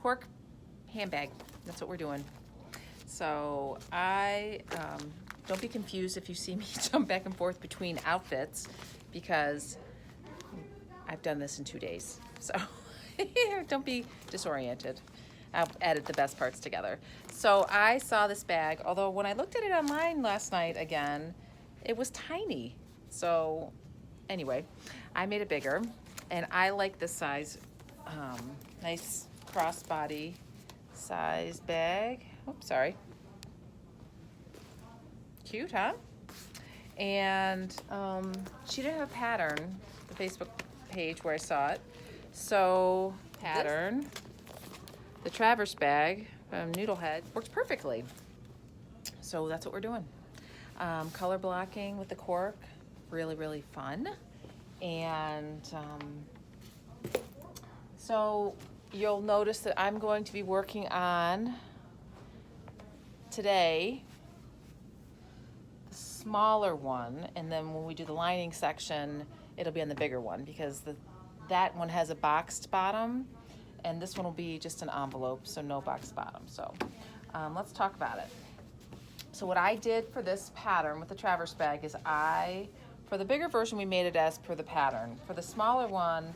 cork handbag. That's what we're doing. So I, don't be confused if you see me jump back and forth between outfits, because I've done this in 2 days. So don't be disoriented. I've added the best parts together. So I saw this bag, although when I looked at it online last night again, it was tiny. So anyway, I made it bigger, and I like this size. Nice crossbody size bag. Oops, sorry. Cute, huh? And she didn't have a pattern, the Facebook page where I saw it. So pattern, the Traverse bag from Noodlehead works perfectly. So that's what we're doing. Color blocking with the cork, really, really fun. And so you'll notice that I'm going to be working on today the smaller one, and then when we do the lining section, it'll be on the bigger one, because that one has a boxed bottom, and this one will be just an envelope, so no boxed bottom. So let's talk about it. So what I did for this pattern with the Traverse bag is for the bigger version, we made it as per the pattern. For the smaller one,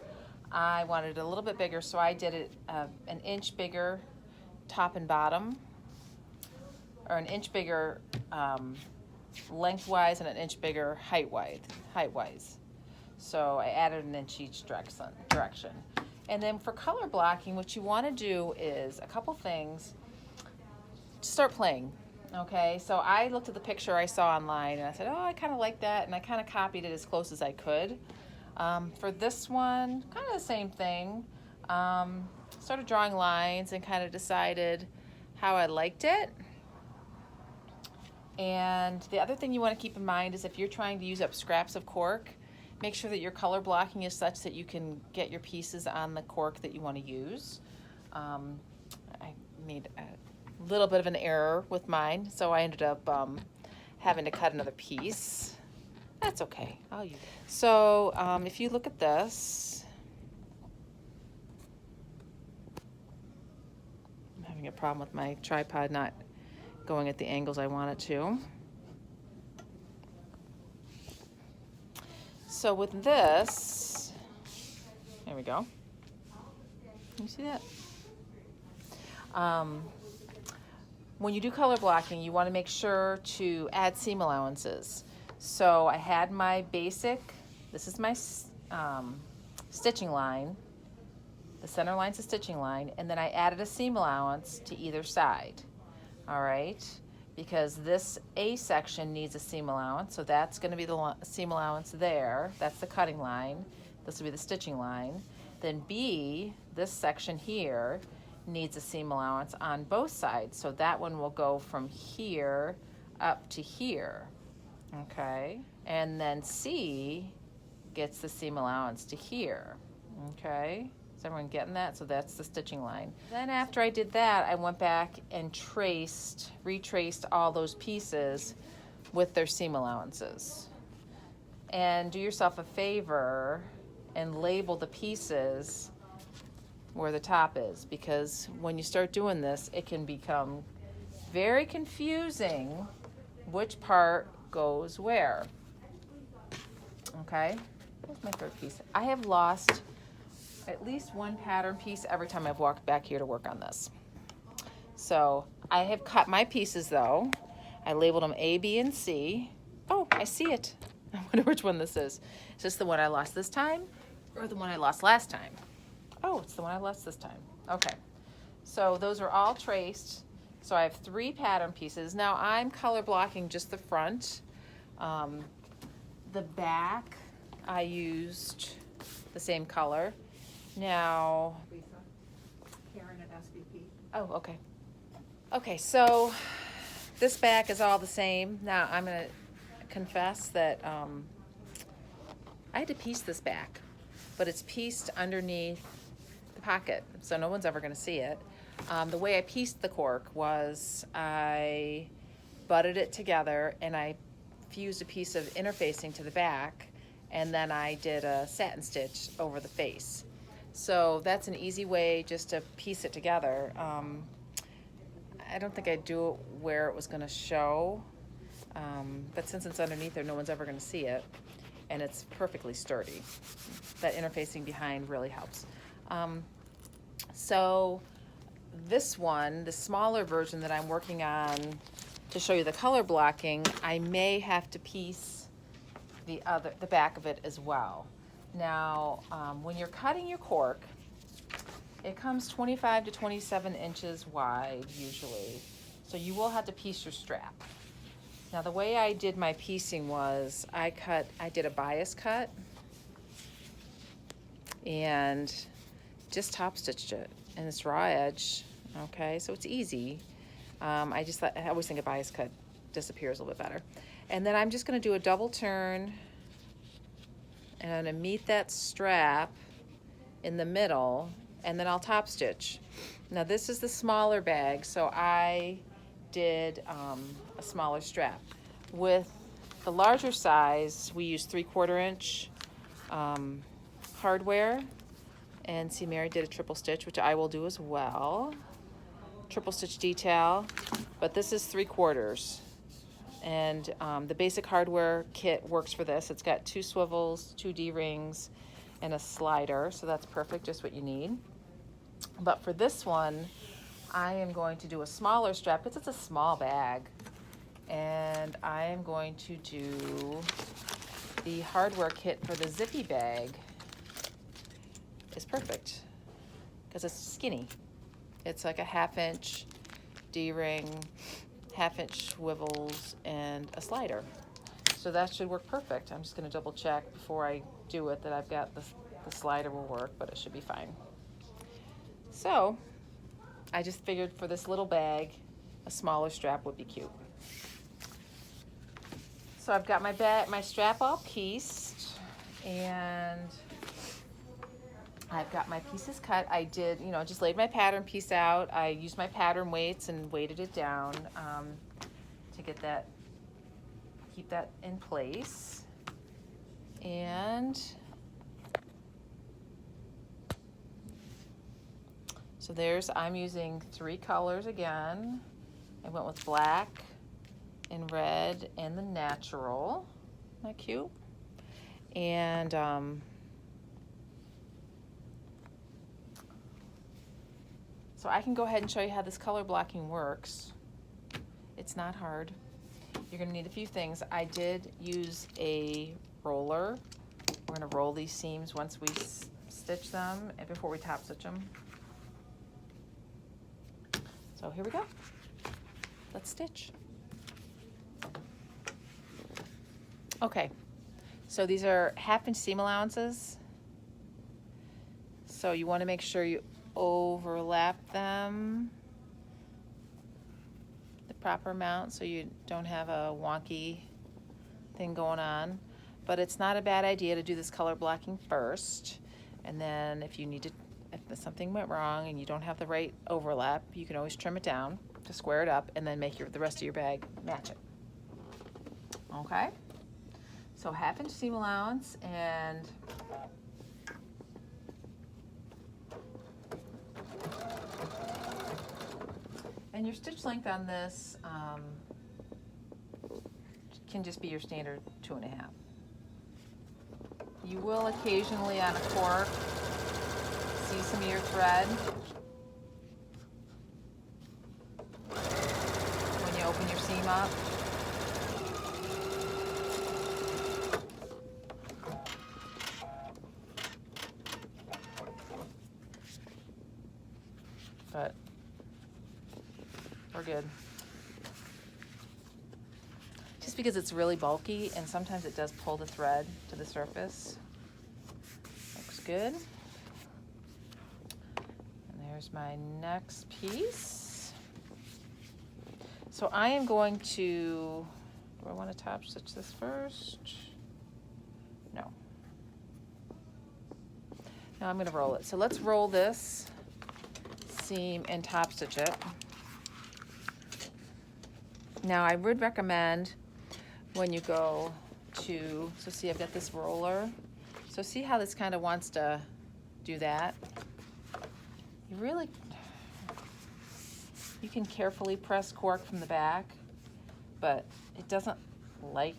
I wanted it a little bit bigger, so I did it an inch bigger top and bottom, or an inch bigger lengthwise and an inch bigger height-wise. So I added an inch each direction. And then for color blocking, what you want to do is a couple things. Start playing. Okay, so I looked at the picture I saw online, and I said, oh, I kind of like that, and I kind of copied it as close as I could. For this one, kind of the same thing. Started drawing lines and kind of decided how I liked it. And the other thing you want to keep in mind is if you're trying to use up scraps of cork, make sure that your color blocking is such that you can get your pieces on the cork that you want to use. I made a little bit of an error with mine, so I ended up having to cut another piece. That's okay, I'll use it. So if you look at this, I'm having a problem with my tripod not going at the angles I want it to. So with this, there we go. Can you see that? When you do color blocking, you want to make sure to add seam allowances. So I had my basic, this is my stitching line. The center line's a stitching line, and then I added a seam allowance to either side. All right, because this A section needs a seam allowance, so that's going to be the seam allowance there. That's the cutting line. This will be the stitching line. Then B, this section here, needs a seam allowance on both sides, so that one will go from here up to here. Okay, and then C gets the seam allowance to here. Okay, is everyone getting that? So that's the stitching line. Then after I did that, I went back and retraced all those pieces with their seam allowances. And do yourself a favor and label the pieces where the top is, because when you start doing this, it can become very confusing which part goes where. Okay, here's my third piece. I have lost at least one pattern piece every time I've walked back here to work on this. So I have cut my pieces though. I labeled them A, B, and C. Oh, I see it. I wonder which one this is. Is this the one I lost this time or the one I lost last time? Oh, it's the one I lost this time. Okay, so those are all traced. So I have 3 pattern pieces. Now I'm color blocking just the front. The back, I used the same color. Now, Lisa, Karen at SVP. oh, okay. Okay, so this back is all the same. Now I'm gonna confess that I had to piece this back, but it's pieced underneath the pocket, so no one's ever gonna see it. The way I pieced the cork was I butted it together and I fused a piece of interfacing to the back, and then I did a satin stitch over the face. So that's an easy way just to piece it together. I don't think I'd do it where it was gonna show, but since it's underneath there, no one's ever gonna see it, and it's perfectly sturdy. That interfacing behind really helps. So this one, the smaller version that I'm working on to show you the color blocking, I may have to piece the back of it as well. Now, when you're cutting your cork, it comes 25 to 27 inches wide usually. So you will have to piece your strap. Now the way I did my piecing was I did a bias cut and just top stitched it, and it's raw edge, okay, so it's easy. I always think a bias cut disappears a little bit better. And then I'm just gonna do a double turn and I'm gonna meet that strap in the middle, and then I'll top stitch. Now this is the smaller bag, so I did a smaller strap. With the larger size, we use 3/4 inch hardware, and see Mary did a triple stitch, which I will do as well. Triple stitch detail, but this is 3/4. And the basic hardware kit works for this. It's got 2 swivels, 2 D-rings, and a slider, so that's perfect, just what you need. But for this one, I am going to do a smaller strap because it's a small bag. And I am going to do the hardware kit for the zippy bag. It's perfect because it's skinny. It's like a 1/2 inch D-ring, 1/2 inch swivels, and a slider. So that should work perfect. I'm just going to double check before I do it that I've got the slider will work, but it should be fine. So I just figured for this little bag, a smaller strap would be cute. So I've got my strap all pieced, and I've got my pieces cut. I did, just laid my pattern piece out. I used my pattern weights and weighted it down to get that, keep that in place. And so I'm using 3 colors again. I went with black and red and the natural. Isn't that cute? And so I can go ahead and show you how this color blocking works. It's not hard. You're gonna need a few things. I did use a roller. We're gonna roll these seams once we stitch them and before we top stitch them. So here we go. Let's stitch. Okay, so these are 1/2 inch seam allowances. So you want to make sure you overlap them the proper amount so you don't have a wonky thing going on. But it's not a bad idea to do this color blocking first, and then if something went wrong and you don't have the right overlap, you can always trim it down to square it up and then make the rest of your bag match it. Okay, so 1/2 inch seam allowance, and your stitch length on this can just be your standard 2.5. You will occasionally on a cork see some of your thread when you open your seam up. But we're good. Just because it's really bulky and sometimes it does pull the thread to the surface. Looks good. And there's my next piece. So I am going to, do I want to top stitch this first? No. Now I'm going to roll it. So let's roll this seam and top stitch it. Now I would recommend when you go to, so see I've got this roller. So see how this kind of wants to do that. You can carefully press cork from the back, but it doesn't like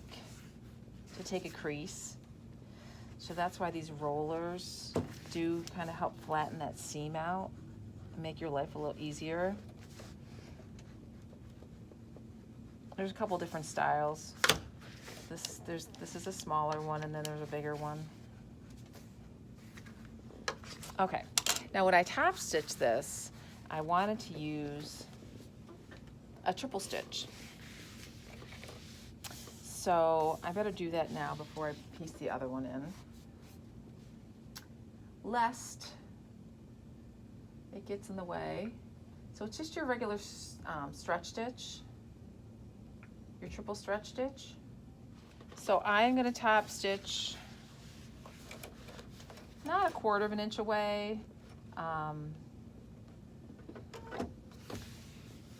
to take a crease. So that's why these rollers do kind of help flatten that seam out and make your life a little easier. There's a couple different styles. This is a smaller one, and then there's a bigger one. Okay, now when I top stitch this, I wanted to use a triple stitch. So I better do that now before I piece the other one in, lest it gets in the way. So it's just your regular stretch stitch, your triple stretch stitch. So I'm going to top stitch not a 1/4 of an inch away,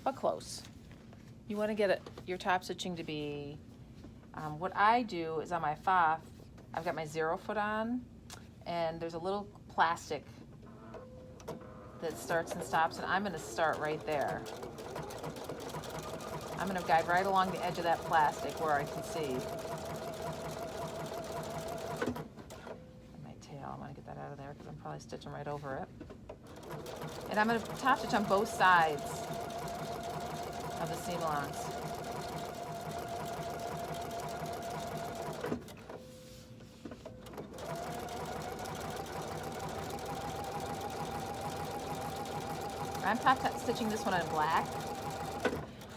but close. You want to get your top stitching to be, what I do is on my fob, I've got my 0 foot on, and there's a little plastic that starts and stops, and I'm going to start right there. I'm going to guide right along the edge of that plastic where I can see. My tail, I want to get that out of there because I'm probably stitching right over it. And I'm going to top stitch on both sides of the seam allowance. I'm top stitching this one in black.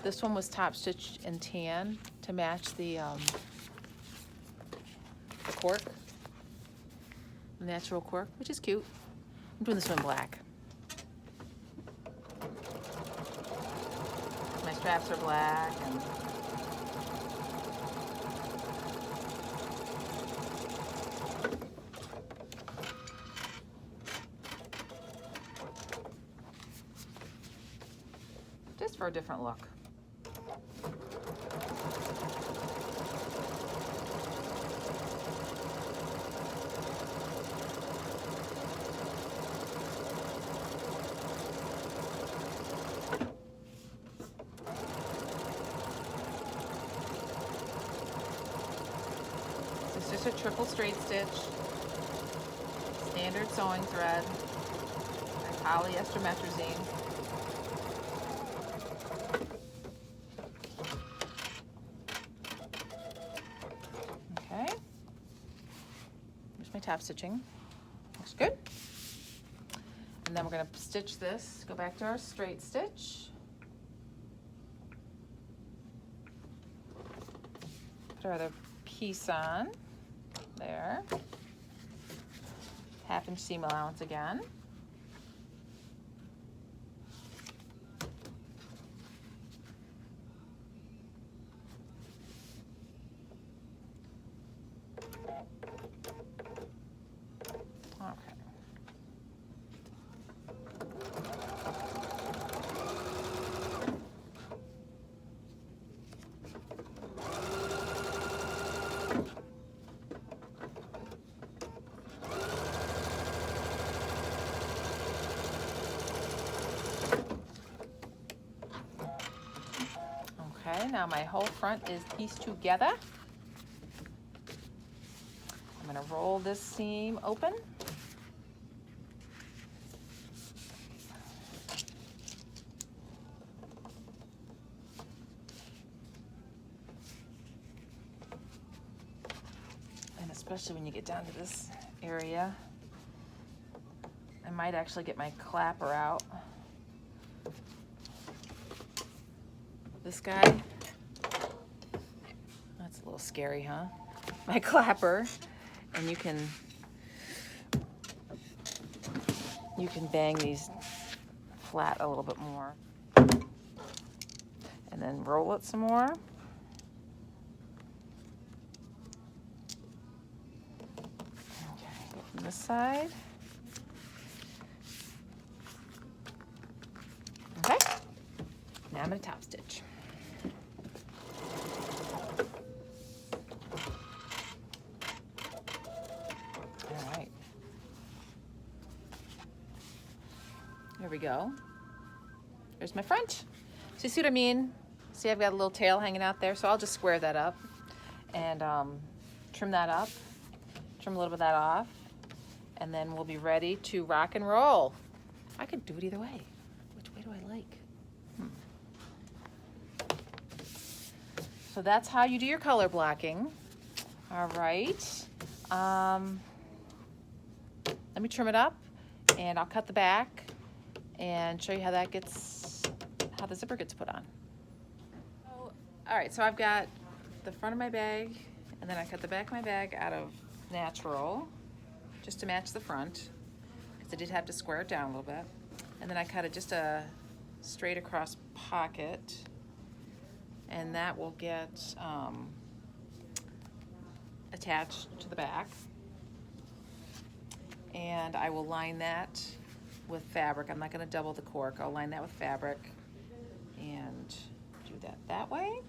This one was top stitched in tan to match the cork, the natural cork, which is cute. I'm doing this one in black. My straps are black, and just for a different look. It's just a triple straight stitch, standard sewing thread, and polyester metrazine. Okay, here's my top stitching. Looks good. And then we're going to stitch this, go back to our straight stitch. Put our other piece on. There. 1/2 inch seam allowance again. Okay. Okay, now my whole front is pieced together. I'm going to roll this seam open. And especially when you get down to this area, I might actually get my clapper out. This guy, that's a little scary, huh? My clapper, and you can bang these flat a little bit more, and then roll it some more. Okay, go from this side. Okay, now I'm going to top stitch. There we go. There's my front. So you see what I mean? See, I've got a little tail hanging out there, so I'll just square that up and trim that up, trim a little bit of that off, and then we'll be ready to rock and roll. I could do it either way. Which way do I like? So that's how you do your color blocking. All right. Let me trim it up, and I'll cut the back and show you how that gets, how the zipper gets put on. All right, so I've got the front of my bag, and then I cut the back of my bag out of natural, just to match the front, because I did have to square it down a little bit. And then I cut it just a straight across pocket, and that will get attached to the back. And I will line that with fabric. I'm not going to double the cork. I'll line that with fabric and do that way.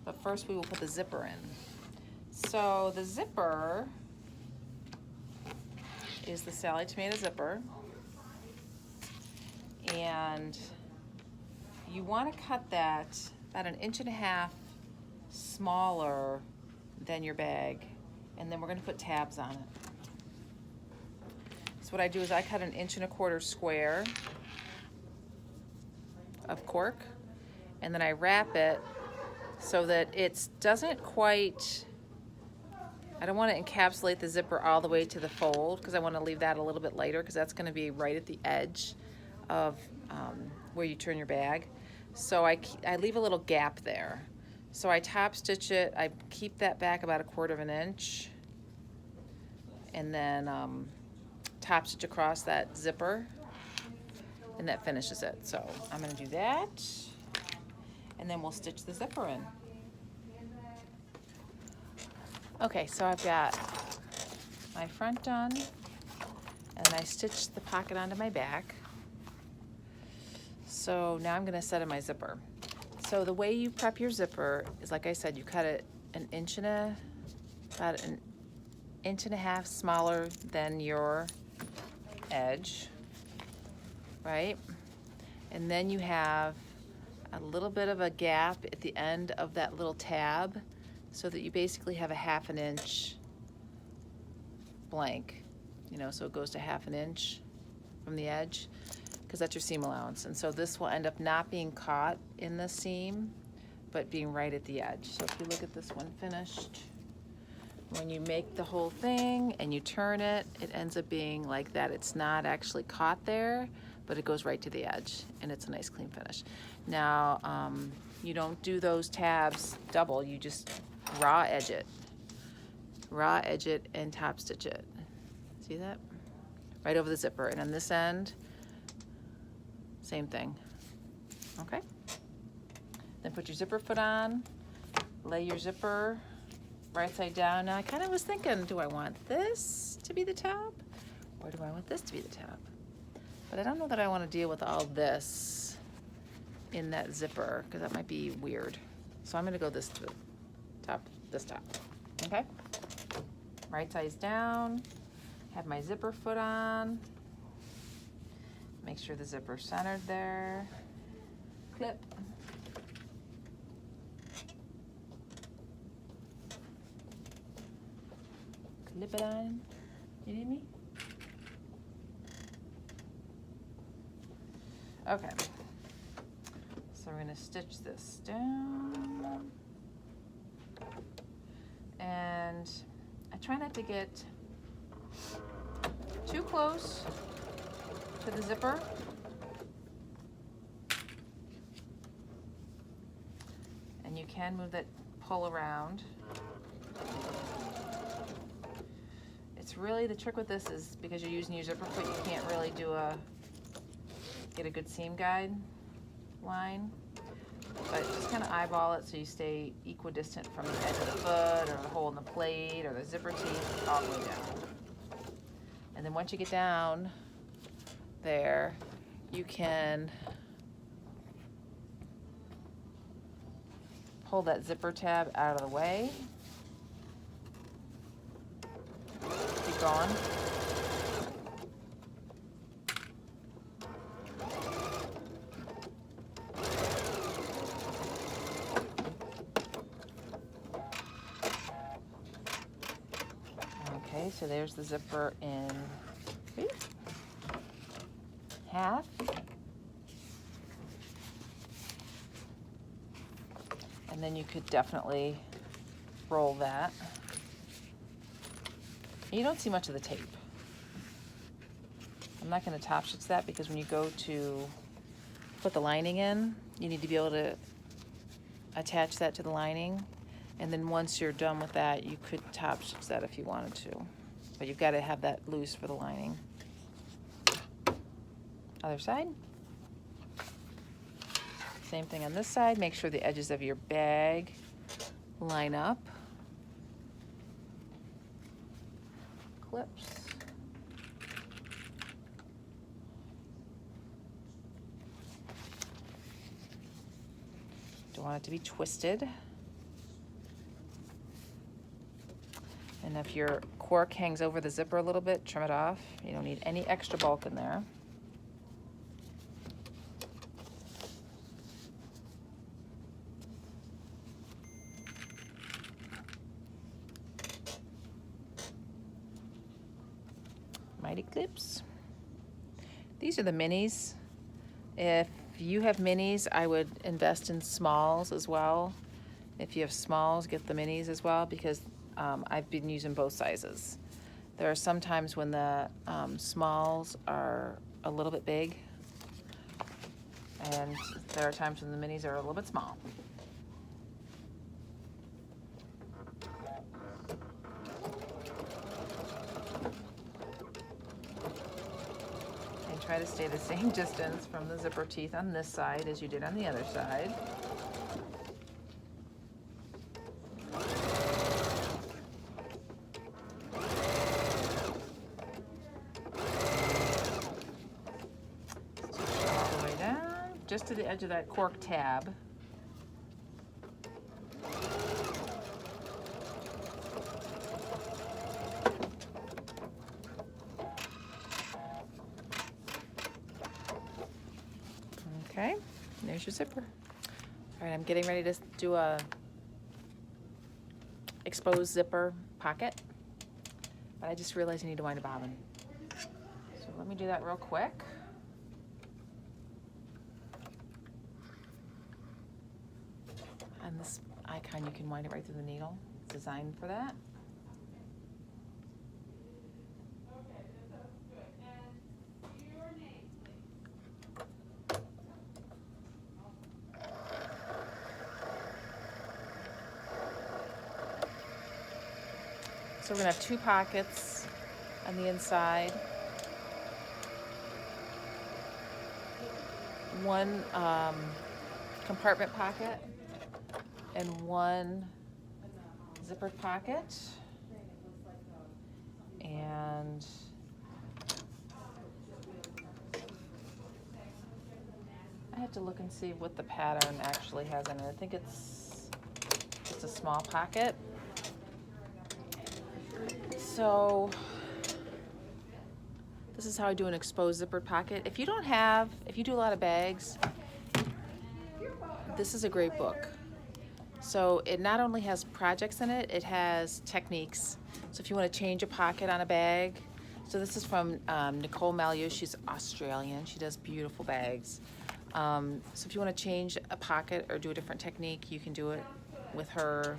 But first we will put the zipper in. So the zipper is the Sally Tomato zipper. And you want to cut that about 1.5 inches smaller than your bag. And then we're going to put tabs on it. So what I do is I cut 1.25 inches square of cork, and then I wrap it so that it doesn't quite, I don't want to encapsulate the zipper all the way to the fold, because I want to leave that a little bit later, because that's going to be right at the edge of where you turn your bag. So I leave a little gap there. So I top stitch it, I keep that back about 1/4 inch, and then top stitch across that zipper, and that finishes it. So I'm going to do that, and then we'll stitch the zipper in. Okay, so I've got my front done, and I stitched the pocket onto my back. So now I'm going to set in my zipper. So the way you prep your zipper is, like I said, you cut it about 1.5 inches smaller than your edge, right? And then you have a little bit of a gap at the end of that little tab, so that you basically have a 1/2 inch blank, you know, so it goes to 1/2 inch from the edge, because that's your seam allowance. And so this will end up not being caught in the seam, but being right at the edge. So if you look at this one finished, when you make the whole thing and you turn it, it ends up being like that. It's not actually caught there, but it goes right to the edge, and it's a nice clean finish. Now, you don't do those tabs double, you just raw edge it and top stitch it. See that? Right over the zipper. And on this end, same thing. Okay? Then put your zipper foot on, lay your zipper right side down. Now I kind of was thinking, do I want this to be the top, or do I want this to be the top? But I don't know that I want to deal with all this in that zipper, because that might be weird. So I'm going to go this top. Okay? Right side's down. Have my zipper foot on. Make sure the zipper's centered there. Clip. Clip it on. You need me? Okay. So we're gonna stitch this down. And I try not to get too close to the zipper. And you can move that pull around. It's really, the trick with this is because you're using your zipper foot, you can't really get a good seam guide line. But just kind of eyeball it so you stay equidistant from the edge of the foot, or the hole in the plate, or the zipper teeth, all the way down. And then once you get down there, you can pull that zipper tab out of the way. Keep going. So there's the zipper in half. And then you could definitely roll that. You don't see much of the tape. I'm not going to top stitch that because when you go to put the lining in, you need to be able to attach that to the lining. And then once you're done with that, you could top stitch that if you wanted to. But you've got to have that loose for the lining. Other side. Same thing on this side. Make sure the edges of your bag line up. Clips. Don't want it to be twisted. And if your cork hangs over the zipper a little bit, trim it off. You don't need any extra bulk in there. Mighty clips. These are the minis. If you have minis, I would invest in smalls as well. If you have smalls, get the minis as well, because I've been using both sizes. There are some times when the smalls are a little bit big, and there are times when the minis are a little bit small. And try to stay the same distance from the zipper teeth on this side as you did on the other side. Just to the edge of that cork tab. Okay, there's your zipper. All right, I'm getting ready to do a exposed zipper pocket, but I just realized I need to wind a bobbin. So let me do that real quick. And this icon, you can wind it right through the needle. It's designed for that. So we're gonna have two pockets on the inside. One compartment pocket and one zippered pocket. And I have to look and see what the pattern actually has in it. I think it's just a small pocket. So this is how I do an exposed zippered pocket. If you do a lot of bags, this is a great book. So it not only has projects in it, it has techniques. So if you want to change a pocket on a bag, so this is from Nicole Mallieu. She's Australian. She does beautiful bags. So if you want to change a pocket or do a different technique, you can do it with her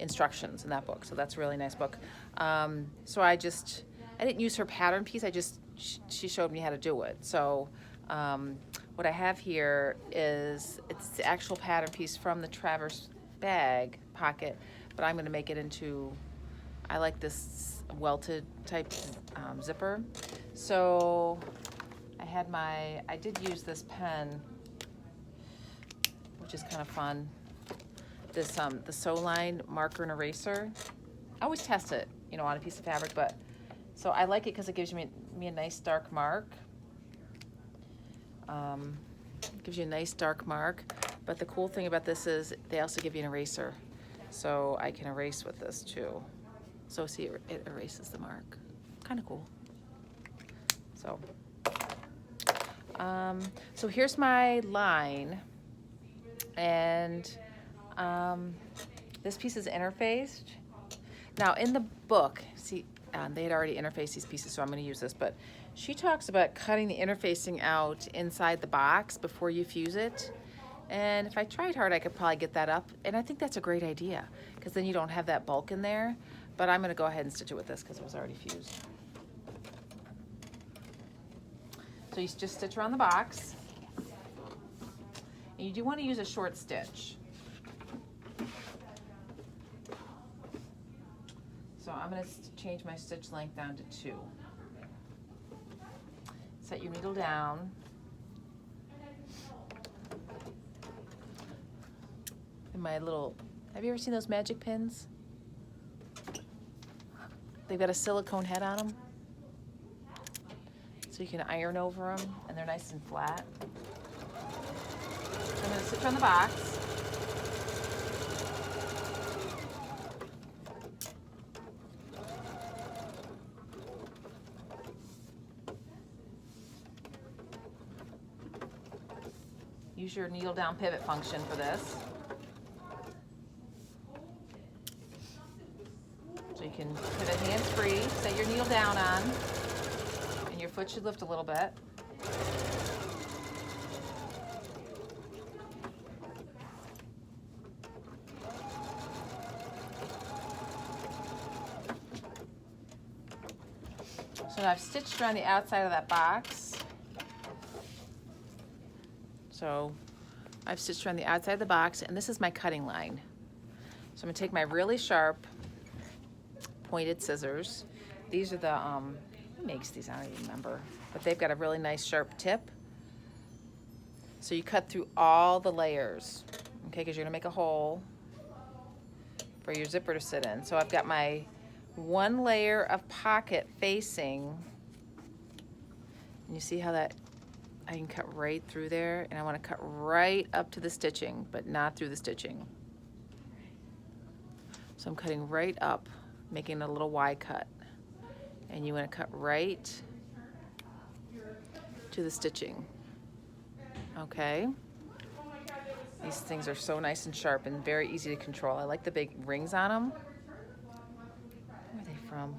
instructions in that book. So that's a really nice book. So I didn't use her pattern piece. She showed me how to do it. So what I have here is, it's the actual pattern piece from the Traverse bag pocket, but I'm going to make it into, I like this welted type zipper. So I did use this pen, which is kind of fun. This the Sew Line marker and eraser. I always test it, on a piece of fabric, but so I like it because it gives me a nice dark mark. It gives you a nice dark mark, but the cool thing about this is they also give you an eraser, so I can erase with this too. So see, it erases the mark. Kind of cool. So, so here's my line, and this piece is interfaced. Now in the book, see, they had already interfaced these pieces, so I'm going to use this, but she talks about cutting the interfacing out inside the box before you fuse it. And if I tried hard, I could probably get that up, and I think that's a great idea, because then you don't have that bulk in there. But I'm going to go ahead and stitch it with this because it was already fused. So you just stitch around the box. And you do want to use a short stitch. So I'm going to change my stitch length down to 2. Set your needle down. And my little, have you ever seen those magic pins? They've got a silicone head on them. So you can iron over them, and they're nice and flat. I'm going to stitch on the box. Use your needle down pivot function for this. So you can pivot hands-free, set your needle down on, and your foot should lift a little bit. So now I've stitched around the outside of that box. So I've stitched around the outside of the box, and this is my cutting line. So I'm gonna take my really sharp pointed scissors. These are the, who makes these? I don't even remember. But they've got a really nice sharp tip. So you cut through all the layers, okay, because you're gonna make a hole for your zipper to sit in. So I've got my 1 layer of pocket facing. And you see how that, I can cut right through there, and I wanna cut right up to the stitching, but not through the stitching. So I'm cutting right up, making a little Y cut. And you want to cut right to the stitching. Okay? These things are so nice and sharp and very easy to control. I like the big rings on them. Where are they from?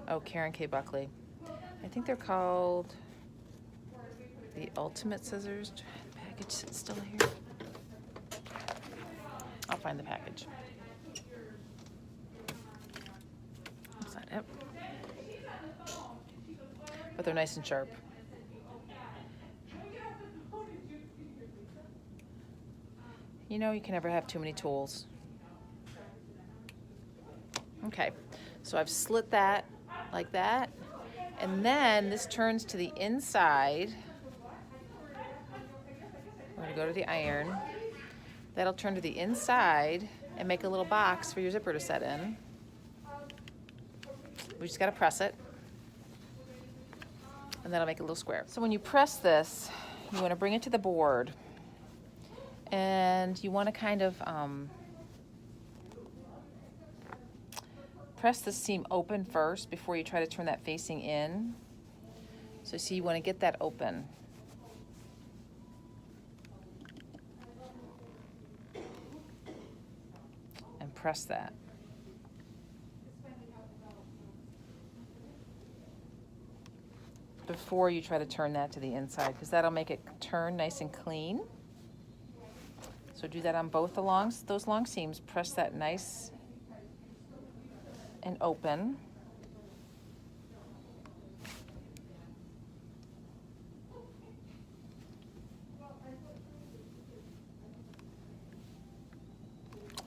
Oh, Karen K. Buckley. I think they're called the Ultimate Scissors. The package is still here. I'll find the package. That's not it. But they're nice and sharp. You know, you can never have too many tools. Okay, so I've slit that like that. And then this turns to the inside. We're gonna go to the iron. That'll turn to the inside and make a little box for your zipper to set in. We just gotta press it, and that'll make a little square. So when you press this, you wanna bring it to the board, and you wanna kind of press the seam open first before you try to turn that facing in. So see, you wanna get that open. And press that. Before you try to turn that to the inside, because that'll make it turn nice and clean. So do that on both those long seams. Press that nice and open.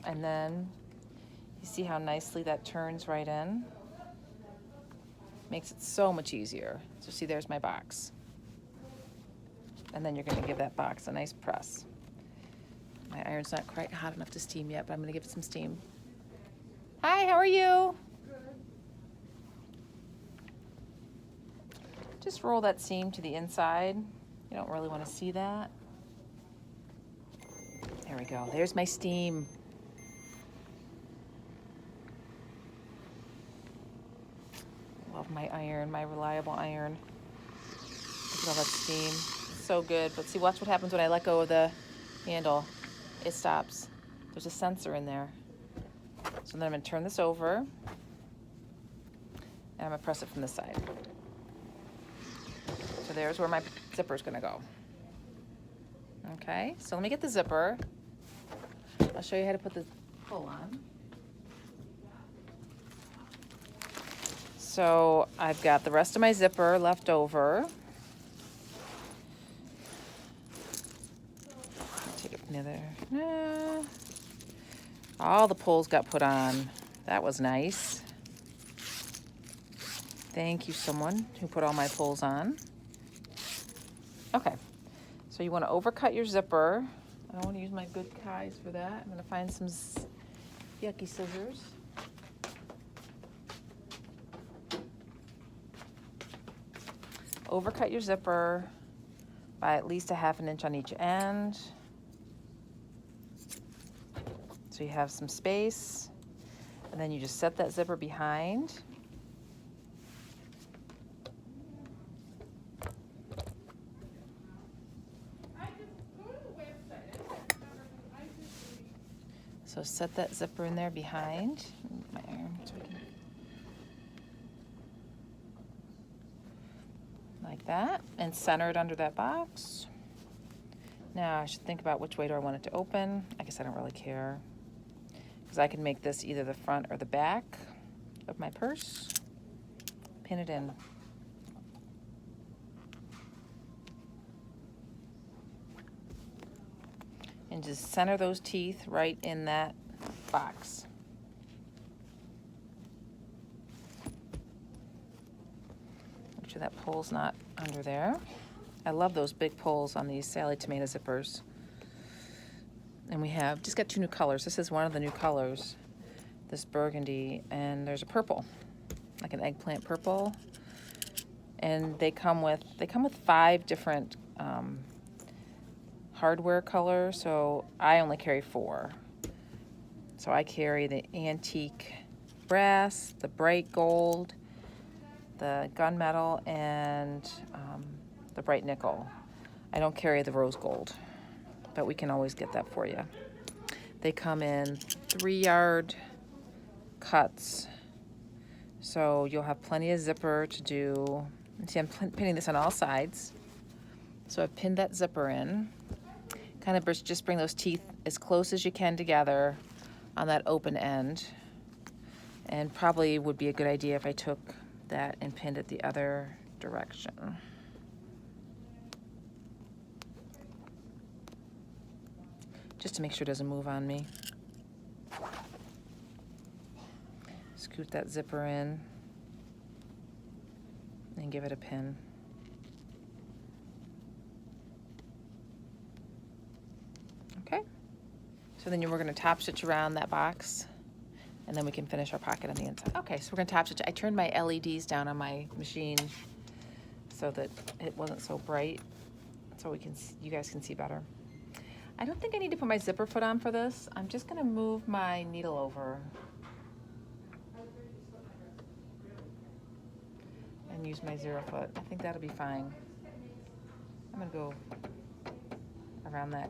And then you see how nicely that turns right in? Makes it so much easier. So see, there's my box. And then you're gonna give that box a nice press. My iron's not quite hot enough to steam yet, but I'm gonna give it some steam. Hi, how are you? Good. Just roll that seam to the inside. You don't really wanna see that. There we go, there's my steam. Love my iron, my reliable iron. Look at all that steam, it's so good. But see, watch what happens when I let go of the handle. It stops. There's a sensor in there. So then I'm gonna turn this over and I'm gonna press it from this side. So there's where my zipper is gonna go. Okay, so let me get the zipper. I'll show you how to put the pull on. So I've got the rest of my zipper left over. Take it from the other. All the pulls got put on. That was nice. Thank you, someone who put all my pulls on. Okay, so you want to overcut your zipper. I don't want to use my good Kais for that. I'm going to find some yucky scissors. Overcut your zipper by at least 1/2 inch on each end. So you have some space. And then you just set that zipper behind. So set that zipper in there behind. Move my arm so I can... Like that, and center it under that box. Now I should think about which way do I want it to open. I guess I don't really care, because I can make this either the front or the back of my purse. Pin it in. And just center those teeth right in that box. Make sure that pull's not under there. I love those big pulls on these Sally tomato zippers. And we have just got 2 new colors. This is one of the new colors, this burgundy, and there's a purple, like an eggplant purple. And they come with 5 different hardware colors, so I only carry 4. So I carry the antique brass, the bright gold, the gunmetal, and the bright nickel. I don't carry the rose gold, but we can always get that for you. They come in 3-yard cuts, so you'll have plenty of zipper to do. See, I'm pinning this on all sides. So I've pinned that zipper in. Kind of just bring those teeth as close as you can together on that open end. And probably would be a good idea if I took that and pinned it the other direction. Just to make sure it doesn't move on me. Scoot that zipper in and give it a pin. Okay, so then we're going to top stitch around that box, and then we can finish our pocket on the inside. Okay, so we're going to top stitch. I turned my LEDs down on my machine so that it wasn't so bright, so you guys can see better. I don't think I need to put my zipper foot on for this. I'm just going to move my needle over and use my 0 foot. I think that'll be fine. I'm going to go around that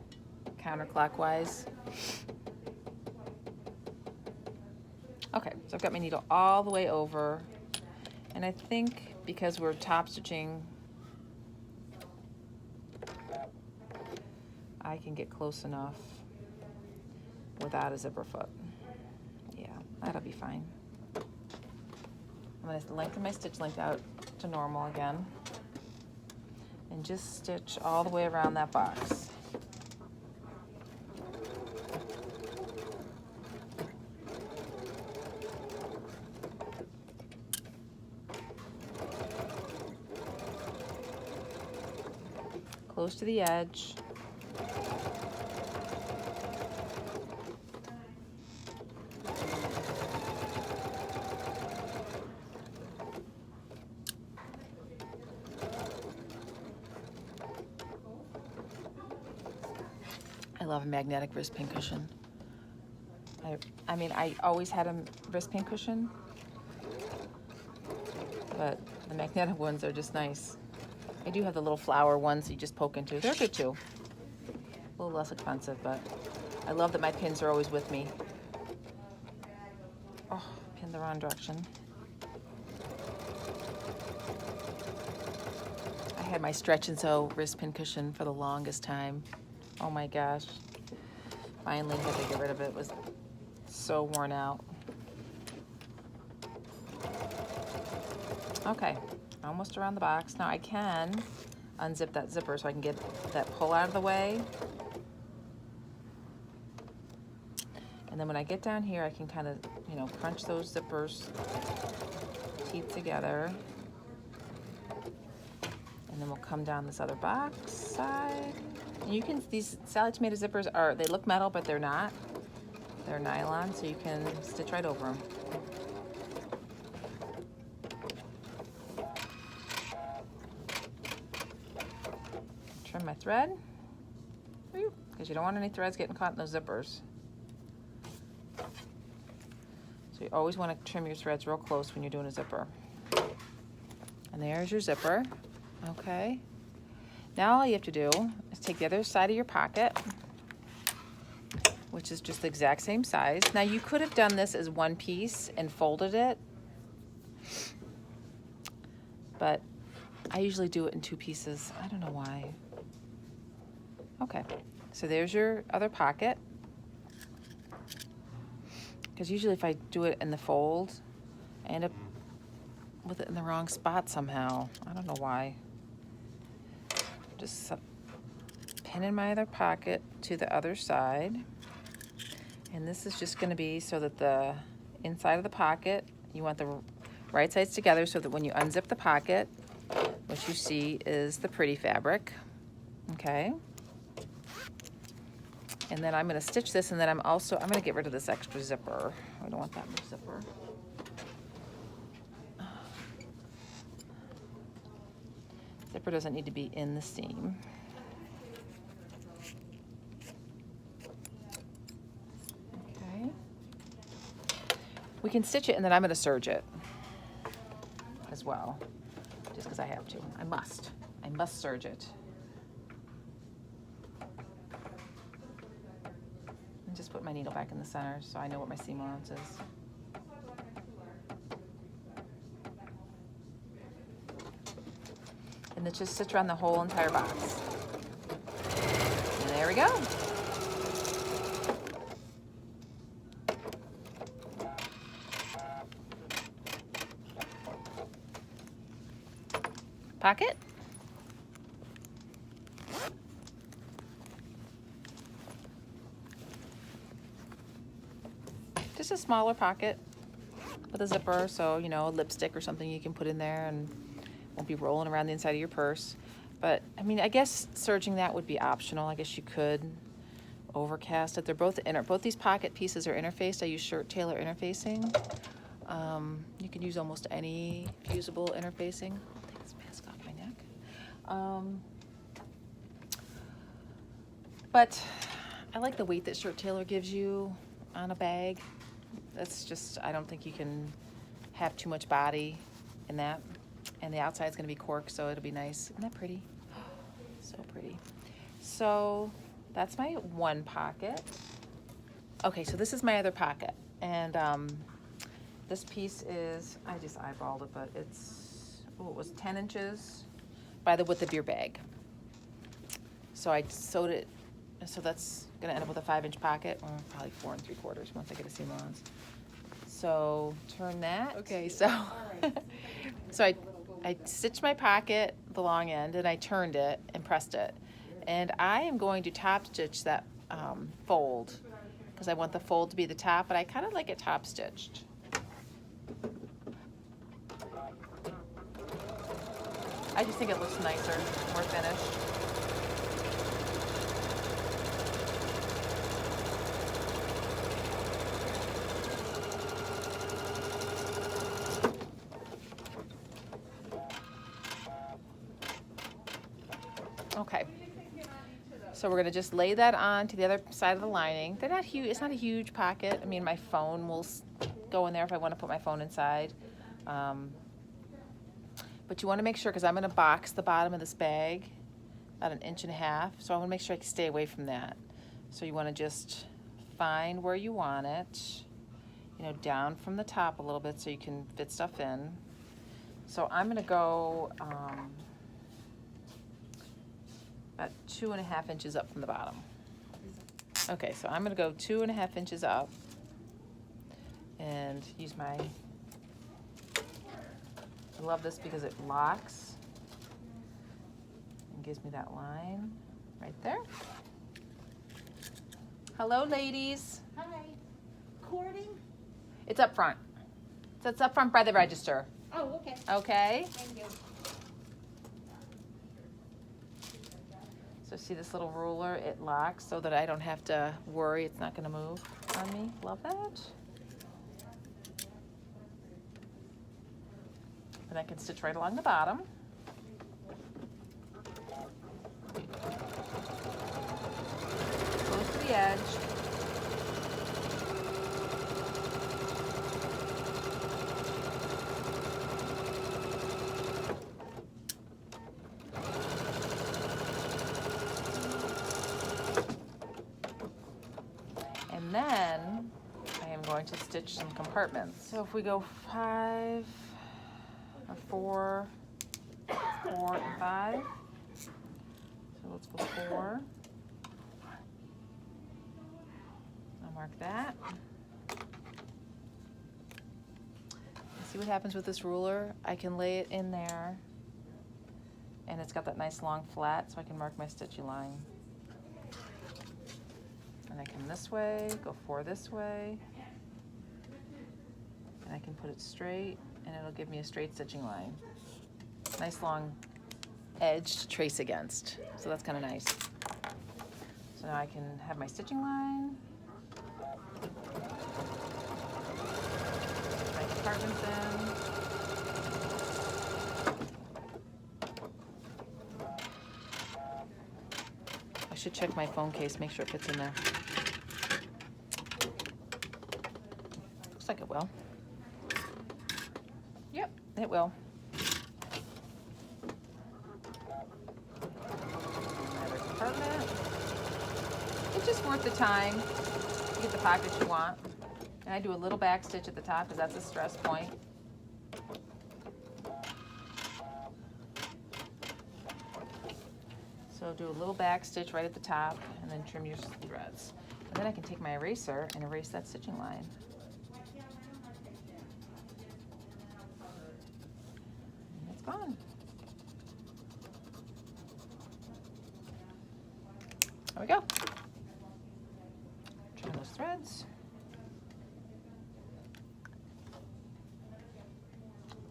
counterclockwise. Okay, so I've got my needle all the way over, and I think because we're top stitching, I can get close enough without a zipper foot. Yeah, that'll be fine. I'm going to lengthen my stitch length out to normal again and just stitch all the way around that box. Close to the edge. I love a magnetic wrist pin cushion. I mean, I always had a wrist pin cushion, but the magnetic ones are just nice. I do have the little flower ones you just poke into. They're good too. A little less expensive, but I love that my pins are always with me. the wrong direction. I had my Stretch and Sew wrist pin cushion for the longest time. Oh my gosh. Finally had to get rid of it. It was so worn out. Okay, almost around the box. Now I can unzip that zipper so I can get that pull out of the way. And then when I get down here, I can kind of, you know, crunch those zippers teeth together. And then we'll come down this other box side. And you can, these salad tomato zippers are, they look metal, but they're not. They're nylon, so you can stitch right over them. Trim my thread, because you don't want any threads getting caught in those zippers. So you always want to trim your threads real close when you're doing a zipper. And there's your zipper. Okay. Now all you have to do is take the other side of your pocket, which is just the exact same size. Now you could have done this as one piece and folded it, but I usually do it in two pieces. I don't know why. Okay, so there's your other pocket. Because usually if I do it in the fold, I end up with it in the wrong spot somehow. I don't know why. Just pin in my other pocket to the other side. And this is just gonna be so that the inside of the pocket, you want the right sides together so that when you unzip the pocket, what you see is the pretty fabric, okay? And then I'm gonna stitch this, and then I'm gonna get rid of this extra zipper. I don't want that much zipper. Zipper doesn't need to be in the seam. Okay. We can stitch it, and then I'm gonna serge it as well, just because I have to. I must serge it. Just put my needle back in the center so I know what my seam allowance is. And then just stitch around the whole entire box. And there we go. Pocket. Just a smaller pocket with a zipper, so you know, a lipstick or something you can put in there and won't be rolling around the inside of your purse. But I mean, I guess serging that would be optional. I guess you could overcast it. They're both both these pocket pieces are interfaced. I use Shirt Tailor interfacing. You can use almost any fusible interfacing. Take this mask off my neck. But I like the weight that Shirt Tailor gives you on a bag. That's just, I don't think you can have too much body in that. And the outside is going to be cork, so it'll be nice. Isn't that pretty? So pretty. So that's my one pocket. Okay, so this is my other pocket. And this piece is, I just eyeballed it, but it's, oh, it was 10 inches by the width of your bag. So I sewed it, so that's gonna end up with a 5-inch pocket, or probably 4 3/4 once I get a seam allowance. So turn that. Okay, so so I stitched my pocket, the long end, and I turned it and pressed it. And I am going to top stitch that fold, because I want the fold to be the top, but I kind of like it top stitched. I just think it looks nicer, more finished. Okay, so we're gonna just lay that on to the other side of the lining. They're not huge, it's not a huge pocket. I mean, my phone will go in there if I wanna put my phone inside. But you wanna make sure, because I'm gonna box the bottom of this bag about 1.5 inches, so I wanna make sure I can stay away from that. So you wanna just find where you want it, you know, down from the top a little bit so you can fit stuff in. So I'm gonna go about 2.5 inches up from the bottom. Okay, so I'm gonna go 2.5 inches up and use my, I love this because it locks and gives me that line right there. Hello, ladies. Hi. Cording? It's up front. So it's up front by the register. Oh, okay. Okay? Thank you. So see this little ruler? It locks so that I don't have to worry it's not gonna move on me. Love that. And I can stitch right along the bottom. Close to the edge. And then I am going to stitch some compartments. So if we go 5 or 4, 4 and 5. So let's go 4. I'll mark that. See what happens with this ruler? I can lay it in there and it's got that nice long flat so I can mark my stitching line. And I come this way, go 4 this way, and I can put it straight and it'll give me a straight stitching line. Nice long edge to trace against, so that's kind of nice. So now I can have my stitching line, my compartments in. I should check my phone case, make sure it fits in there. Looks like it will. Yep, it will. Another compartment. It's just worth the time to get the pockets you want. And I do a little back stitch at the top because that's a stress point. So do a little back stitch right at the top and then trim your threads. And then I can take my eraser and erase that stitching line. And it's gone. There we go. Trim those threads.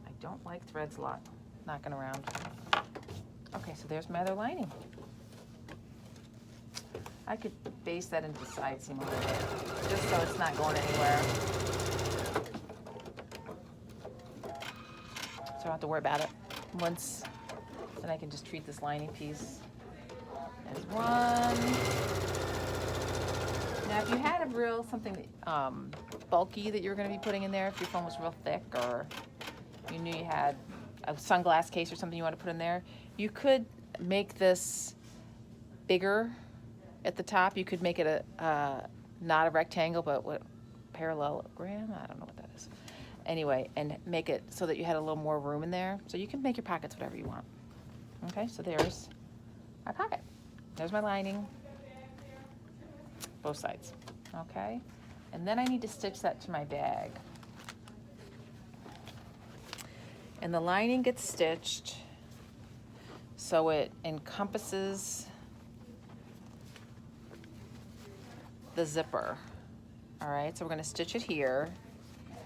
I don't like threads a lot, knocking around. Okay, so there's my other lining. I could base that into side seam a little bit, just so it's not going anywhere. So I don't have to worry about it. Once, then I can just treat this lining piece as one. Now, if you had a real something bulky that you were going to be putting in there, if your phone was real thick, or you knew you had a sunglass case or something you want to put in there, you could make this bigger at the top. You could make it a not a rectangle, but what, parallelogram? I don't know what that is. Anyway, and make it so that you had a little more room in there. So you can make your pockets whatever you want. Okay, so there's my pocket. There's my lining, both sides. Okay, and then I need to stitch that to my bag. And the lining gets stitched so it encompasses the zipper. All right, so we're gonna stitch it here.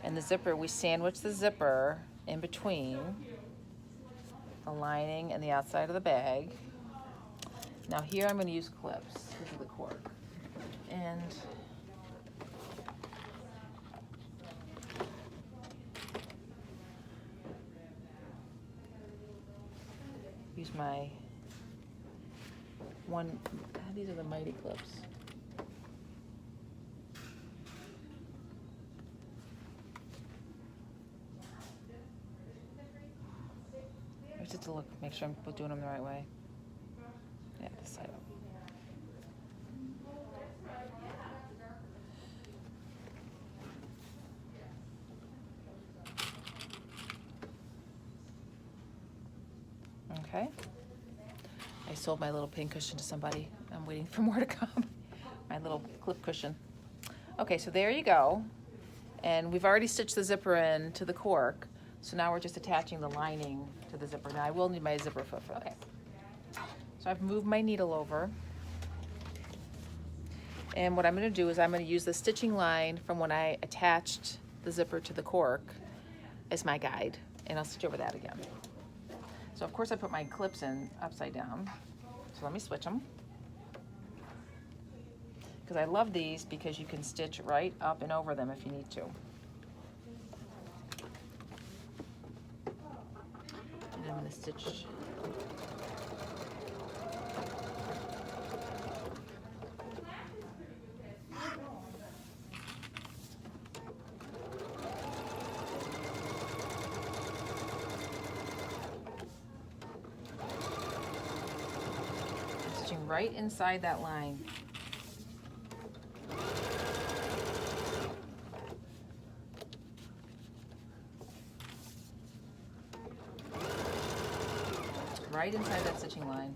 And the zipper, we sandwich the zipper in between the lining and the outside of the bag. Now here I'm gonna use clips. This is the cork. And use my one, these are the mighty clips. Just to look, make sure I'm doing them the right way. Yeah, this side. Okay. I sold my little pin cushion to somebody. I'm waiting for more to come. My little clip cushion. Okay, so there you go. And we've already stitched the zipper in to the cork. So now we're just attaching the lining to the zipper. Now I will need my zipper foot for this. So I've moved my needle over. And what I'm going to do is I'm going to use the stitching line from when I attached the zipper to the cork as my guide. And I'll stitch over that again. So of course I put my clips in upside down. So let me switch them. Because I love these because you can stitch right up and over them if you need to. And I'm going to stitch. Stitching right inside that line. Right inside that stitching line.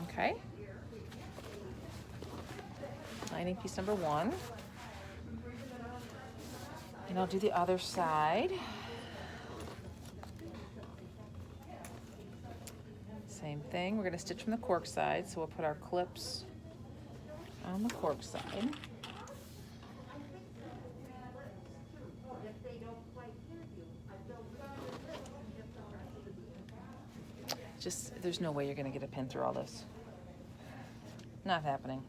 Okay. Lining piece number 1. And I'll do the other side. Same thing, we're going to stitch from the cork side, so we'll put our clips on the cork side. Just, there's no way you're going to get a pin through all this. Not happening.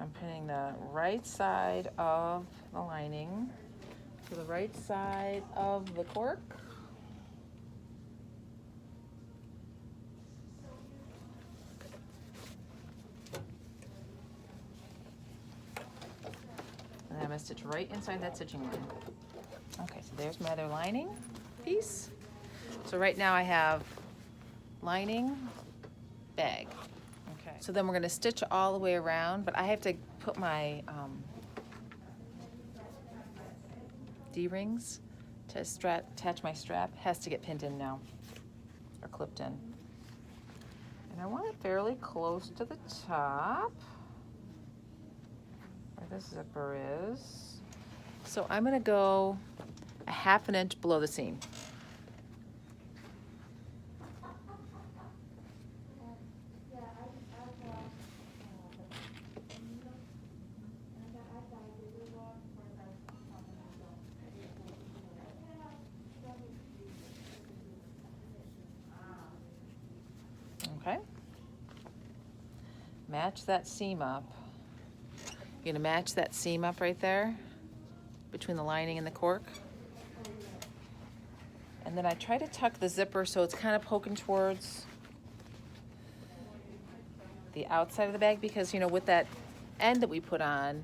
I'm pinning the right side of the lining to the right side of the cork. And then I'm going to stitch right inside that stitching line. Okay, so there's my other lining piece. So right now I have lining, bag. Okay. So then we're going to stitch all the way around, but I have to put my D-rings to attach my strap. Has to get pinned in now, or clipped in. And I want it fairly close to the top, where the zipper is. So I'm going to go a 1/2 inch below the seam. Okay. Match that seam up. You're gonna match that seam up right there between the lining and the cork. And then I try to tuck the zipper so it's kind of poking towards the outside of the bag, because you know, with that end that we put on,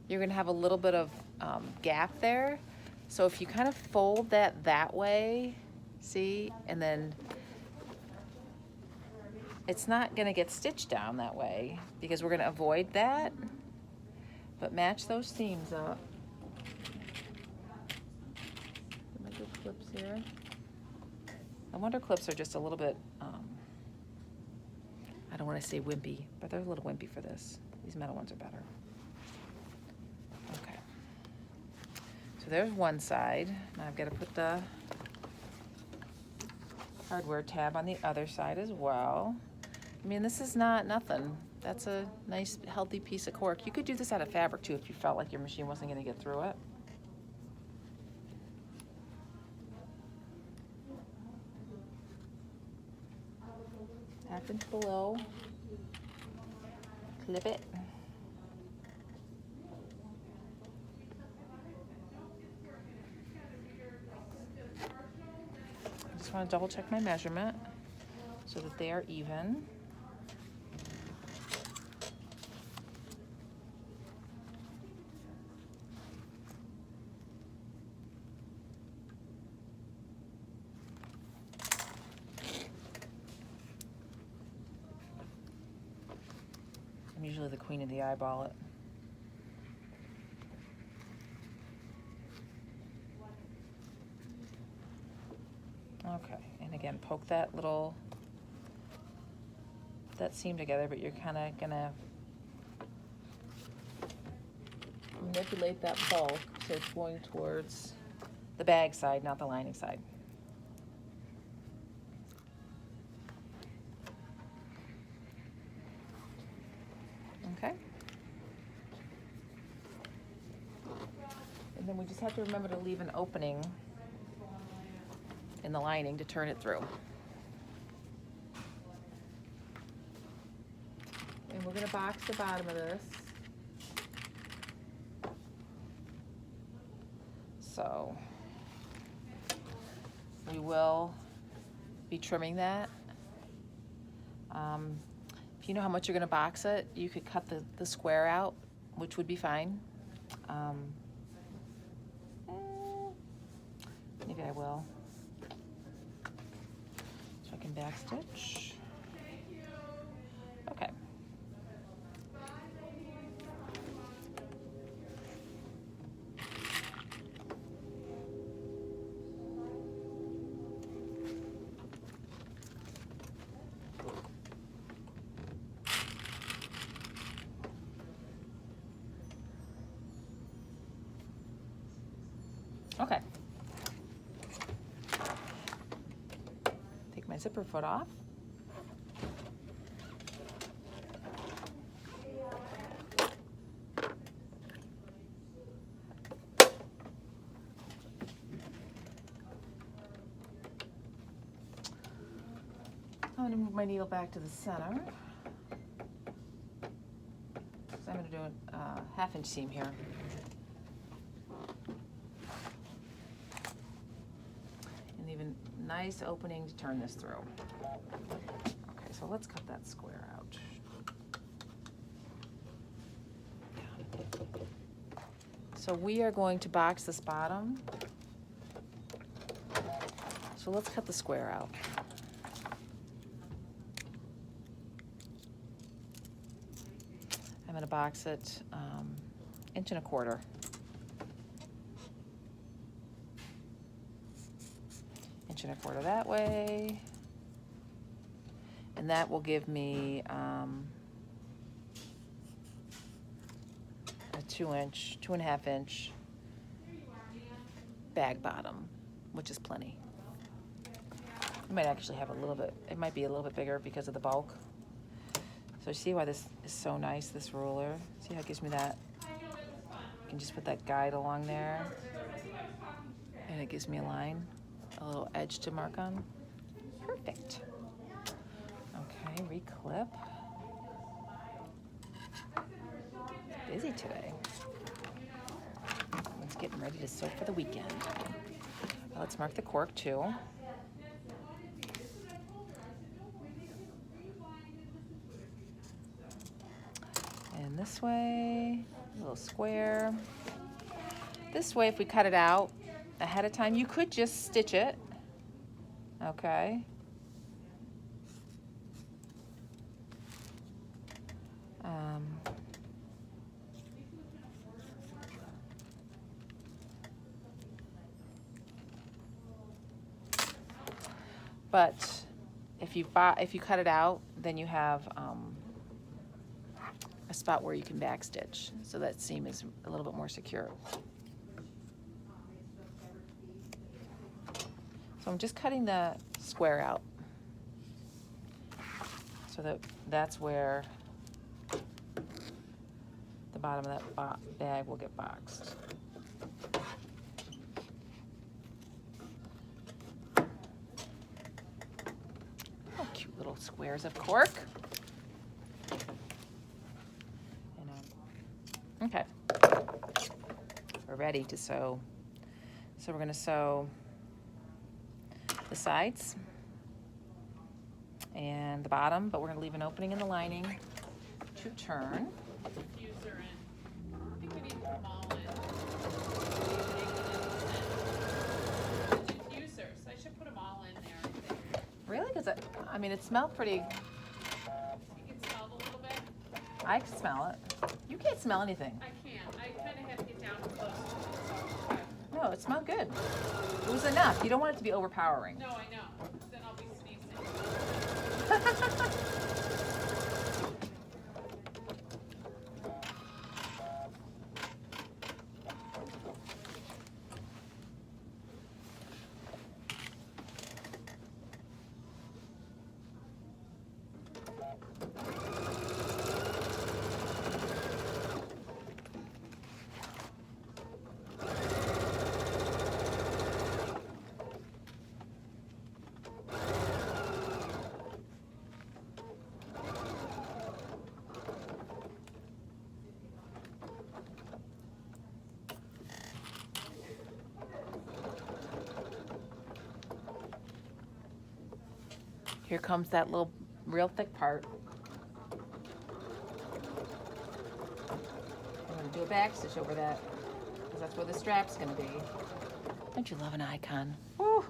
you're gonna have a little bit of gap there. So if you kind of fold that way, see, and then it's not gonna get stitched down that way because we're gonna avoid that, but match those seams up. My good clips here. The Wonder clips are just a little bit, I don't wanna say wimpy, but they're a little wimpy for this. These metal ones are better. Okay. So there's one side. Now I've gotta put the hardware tab on the other side as well. I mean, this is not nothing. That's a nice, healthy piece of cork. You could do this out of fabric too if you felt like your machine wasn't gonna get through it. Half inch below. Clip it. I just want to double check my measurement so that they are even. I'm usually the queen of the eyeball it. Okay, and again, poke that seam together, but you're kind of gonna manipulate that bulk so it's going towards the bag side, not the lining side. Okay. And then we just have to remember to leave an opening in the lining to turn it through. And we're going to box the bottom of this. So we will be trimming that. If you know how much you're going to box it, you could cut the square out, which would be fine. Maybe I will. So I can backstitch. Okay. Okay. Take my zipper foot off. I'm going to move my needle back to the center. So I'm going to do a 1/2 inch seam here. And leave a nice opening to turn this through. Okay, so let's cut that square out. So we are going to box this bottom. So let's cut the square out. I'm going to box it 1 1/4 inch. Inch and a quarter that way, and that will give me a 2 1/2 inch bag bottom, which is plenty. You might actually have a little bit, it might be a little bit bigger because of the bulk. So see why this is so nice, this ruler? See how it gives me that? You can just put that guide along there, and it gives me a line. A little edge to mark on. Perfect. Okay, reclip. Busy today. It's getting ready to sew for the weekend. Let's mark the cork too. And this way, a little square. This way, if we cut it out ahead of time, you could just stitch it, okay? But if you cut it out, then you have a spot where you can backstitch, so that seam is a little bit more secure. So I'm just cutting the square out so that's where the bottom of that bag will get boxed. Oh, cute little squares of cork. And, okay, we're ready to sew. So we're going to sew the sides and the bottom, but we're going to leave an opening in the lining to turn. Diffuser in. I think we need to put them all in. Diffusers. I should put them all in there, I think. Really? Because I mean, it smelled pretty. You can smell it a little bit. I can smell it. You can't smell anything. I can't. I kind of have to get down close to it. So, No, it smelled good. It was enough. You don't want it to be overpowering. no, I know. Then I'll be sneezing. Here comes that little real thick part. I'm gonna do a back stitch over that because that's where the strap's gonna be. Don't you love an icon? Woo.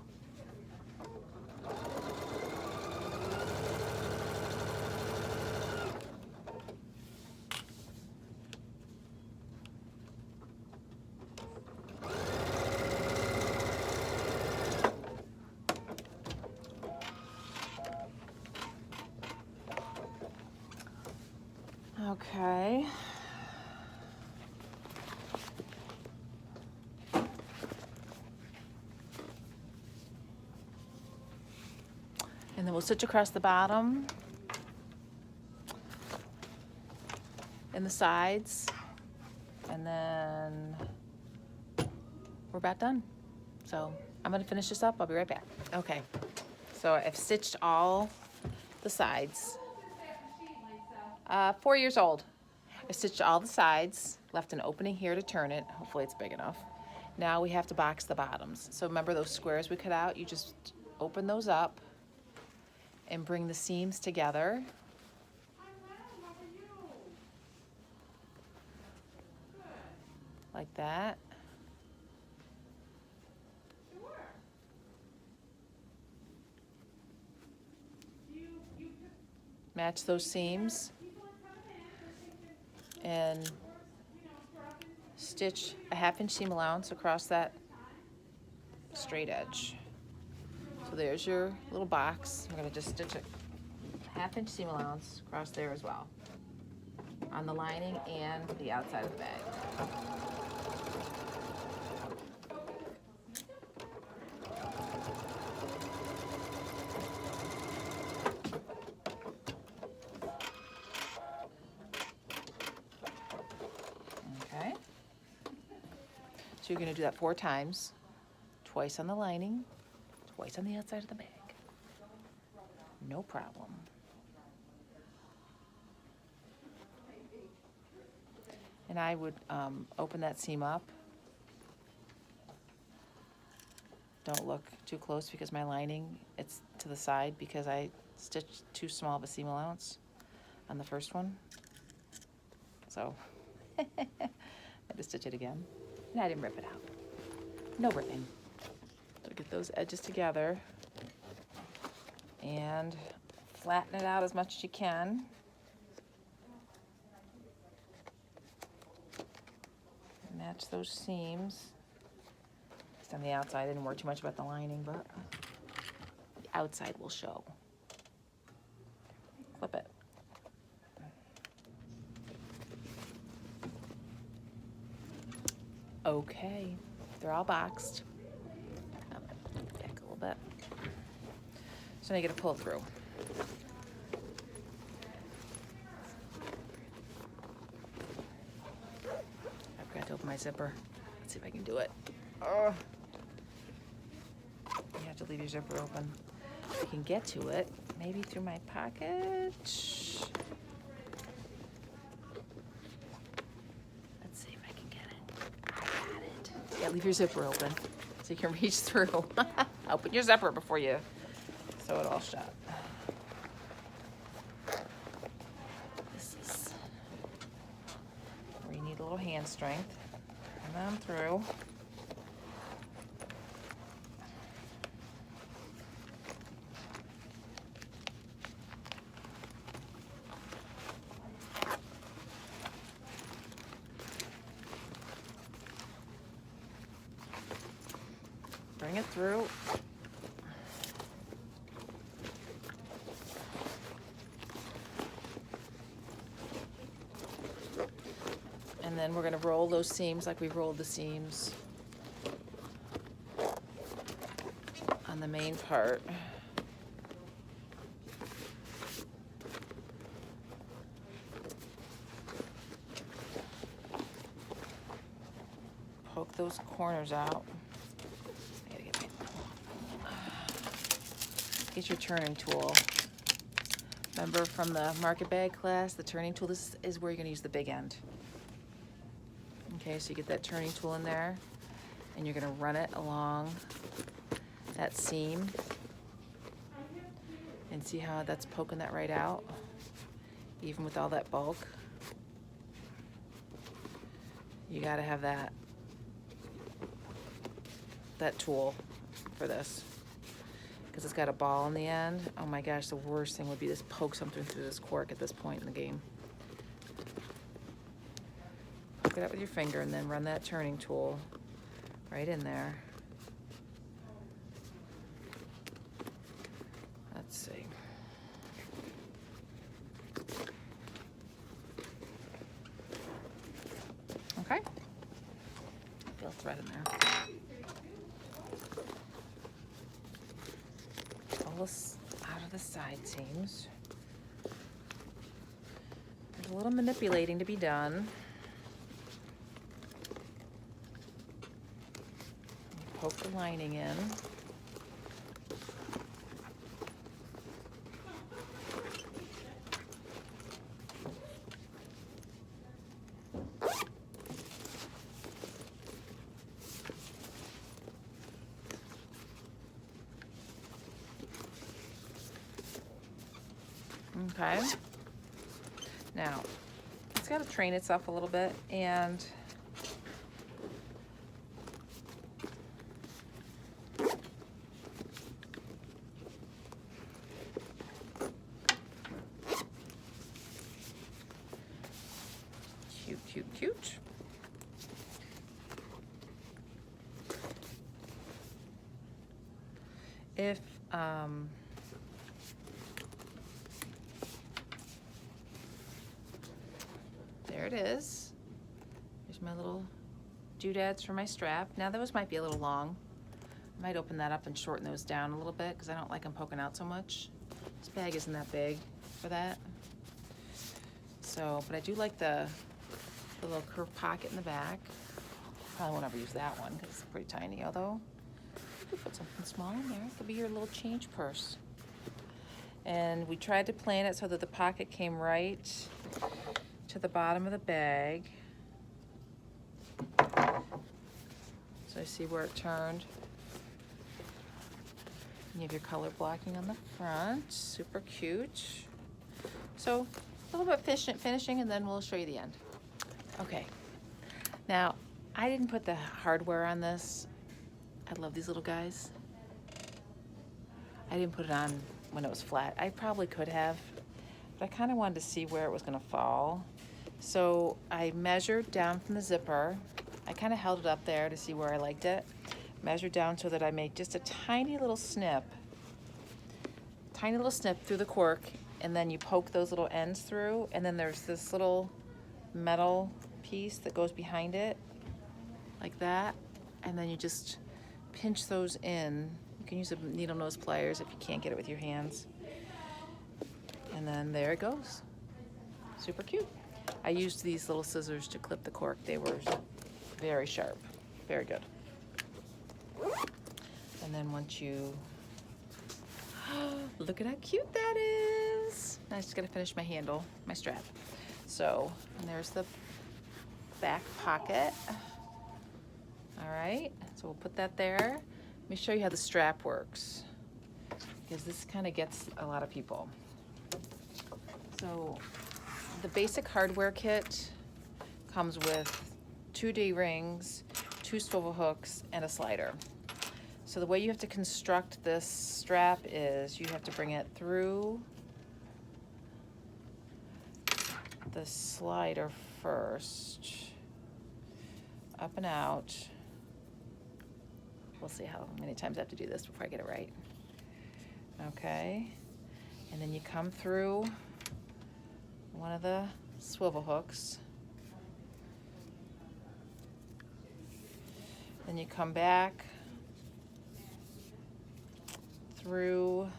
Okay. And then we'll stitch across the bottom and the sides, and then we're about done. So I'm gonna finish this up. I'll be right back. Okay, so I've stitched all the sides. 4 years old. I stitched all the sides, left an opening here to turn it. Hopefully it's big enough. Now we have to box the bottoms. So remember those squares we cut out? You just open those up and bring the seams together. Like that. Match those seams and stitch a 1/2 inch seam allowance across that straight edge. So there's your little box. We're gonna just stitch a 1/2 inch seam allowance across there as well, on the lining and the outside of the bag. Okay. So you're going to do that 4 times, twice on the lining, twice on the outside of the bag. No problem. And I would open that seam up. Don't look too close because my lining, it's to the side because I stitched too small of a seam allowance on the first one. So I had to stitch it again. And I didn't rip it out. No ripping. So get those edges together and flatten it out as much as you can. Match those seams. Just on the outside, I didn't worry too much about the lining, but the outside will show. Flip it. Okay, they're all boxed. I'm gonna back a little bit. So now you gotta pull it through. I forgot to open my zipper. Let's see if I can do it. Oh. You have to leave your zipper open. If you can get to it, maybe through my pocket. Yeah, leave your zipper open so you can reach through. Open your zipper before you sew it all shut. This is where you need a little hand strength. And then through. bring it through. And then we're going to roll those seams like we rolled the seams on the main part. Poke those corners out. Get your turning tool. Remember from the market bag class, the turning tool, this is where you're going to use the big end. Okay, so you get that turning tool in there, and you're going to run it along that seam. And see how that's poking that right out, even with all that bulk. You got to have that tool for this, because it's got a ball in the end. Oh my gosh, the worst thing would be to poke something through this cork at this point in the game. Poke it out with your finger and then run that turning tool right in there. Let's see. Okay. Feel thread in there. Pull this out of the side seams. There's a little manipulating to be done. Poke the lining in. Okay. Now, it's got to train itself a little bit, and cute. If there it is. Here's my little doodads for my strap. Now those might be a little long. I might open that up and shorten those down a little bit because I don't like them poking out so much. This bag isn't that big for that. So, but I do like the little curved pocket in the back. Probably won't ever use that one because it's pretty tiny, although you could put something small in there. It could be your little change purse. And we tried to plan it so that the pocket came right to the bottom of the bag. So I see where it turned. You have your color blocking on the front, super cute. So a little bit finishing and then we'll show you the end. Okay, now I didn't put the hardware on this. I love these little guys. I didn't put it on when it was flat. I probably could have, but I kind of wanted to see where it was gonna fall. So I measured down from the zipper. I kind of held it up there to see where I liked it. Measured down so that I made just a tiny little snip through the cork, and then you poke those little ends through, and then there's this little metal piece that goes behind it, like that, and then you just pinch those in. You can use a needle nose pliers if you can't get it with your hands. And then there it goes. Super cute. I used these little scissors to clip the cork. They were very sharp, very good. And then once you, look at how cute that is. I just gotta finish my handle, my strap. So, and there's the back pocket. All right, so we'll put that there. Let me show you how the strap works, because this kind of gets a lot of people. So the basic hardware kit comes with 2 D-rings, 2 swivel hooks, and a slider. So the way you have to construct this strap is you have to bring it through the slider first, up and out, We'll see how many times I have to do this before I get it right. Okay, and then you come through one of the swivel hooks. Then you come back through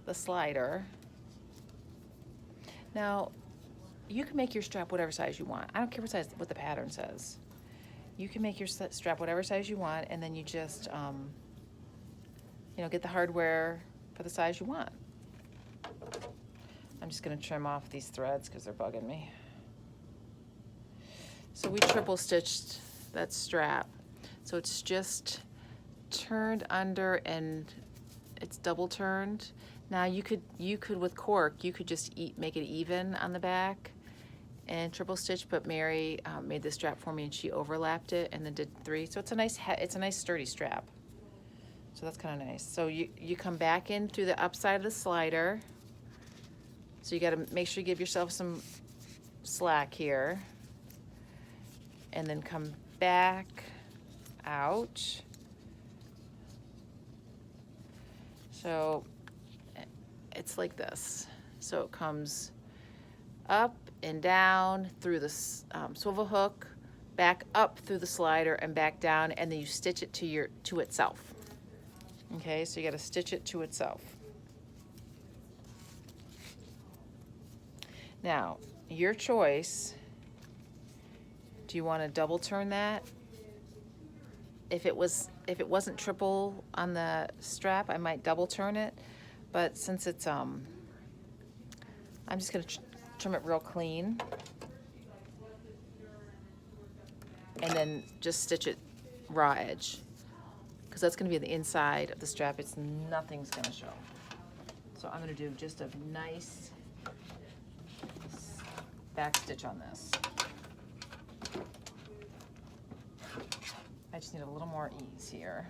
the slider. Now, you can make your strap whatever size you want. I don't care what the pattern says. You can make your strap whatever size you want, and then you just, get the hardware for the size you want. I'm just gonna trim off these threads because they're bugging me. So we triple stitched that strap. So it's just turned under and it's double turned. Now you could with cork, you could just make it even on the back and triple stitch, but Mary made this strap for me and she overlapped it and then did 3. So it's a nice sturdy strap. So that's kind of nice. So you come back in through the upside of the slider. So you got to make sure you give yourself some slack here. And then come back out. So it's like this. So it comes up and down through the swivel hook, back up through the slider and back down, and then you stitch it to itself. Okay, so you got to stitch it to itself. Now, your choice. Do you want to double turn that? If it wasn't triple on the strap, I might double turn it, but since it's I'm just gonna trim it real clean, and then just stitch it raw edge, because that's gonna be on the inside of the strap. Nothing's gonna show. So I'm gonna do just a nice back stitch on this. I just need a little more ease here.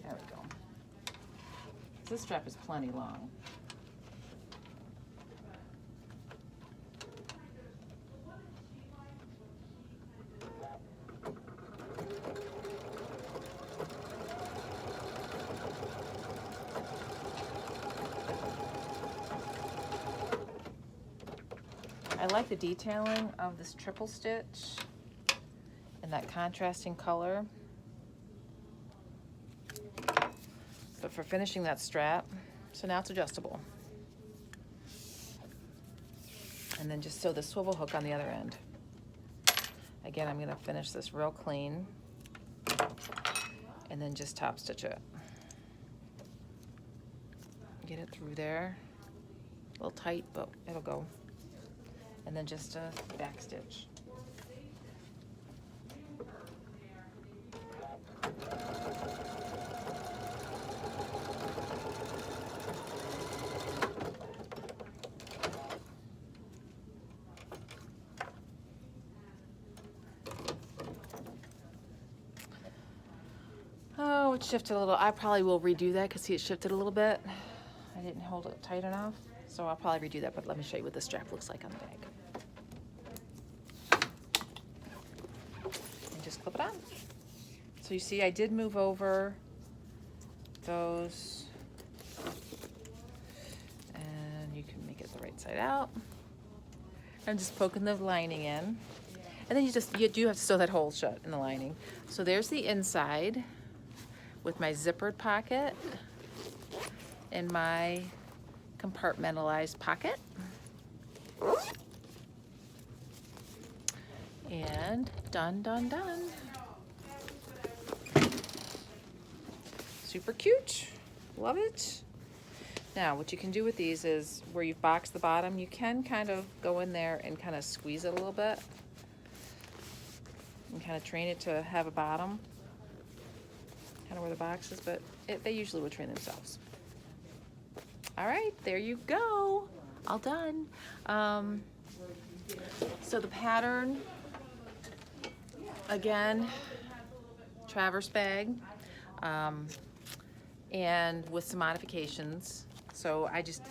There we go. This strap is plenty long. I like the detailing of this triple stitch and that contrasting color. But for finishing that strap, so now it's adjustable. And then just sew the swivel hook on the other end. Again, I'm gonna finish this real clean and then just top stitch it. Get it through there. A little tight, but it'll go. And then just a back stitch. Oh, it shifted a little. I probably will redo that because see, it shifted a little bit. I didn't hold it tight enough, so I'll probably redo that, but let me show you what the strap looks like on the bag. And just clip it on. So you see, I did move over those, and you can make it the right side out. I'm just poking the lining in. And then you do have to sew that hole shut in the lining. So there's the inside with my zippered pocket and my compartmentalized pocket. And done, done, done. Super cute, love it. Now, what you can do with these is where you've boxed the bottom, you can kind of go in there and kind of squeeze it a little bit and kind of train it to have a bottom, kind of where the box is, but they usually would train themselves. All right, there you go, all done. So the pattern, again, traverse bag, and with some modifications. So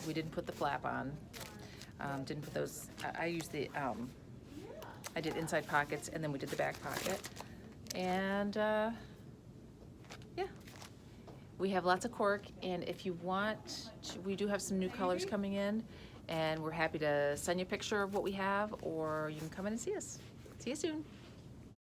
we didn't put the flap on, didn't put those, I used the, I did inside pockets and then we did the back pocket. And yeah, We have lots of cork, and if you want, we do have some new colors coming in, and we're happy to send you a picture of what we have, or you can come in and see us. See you soon.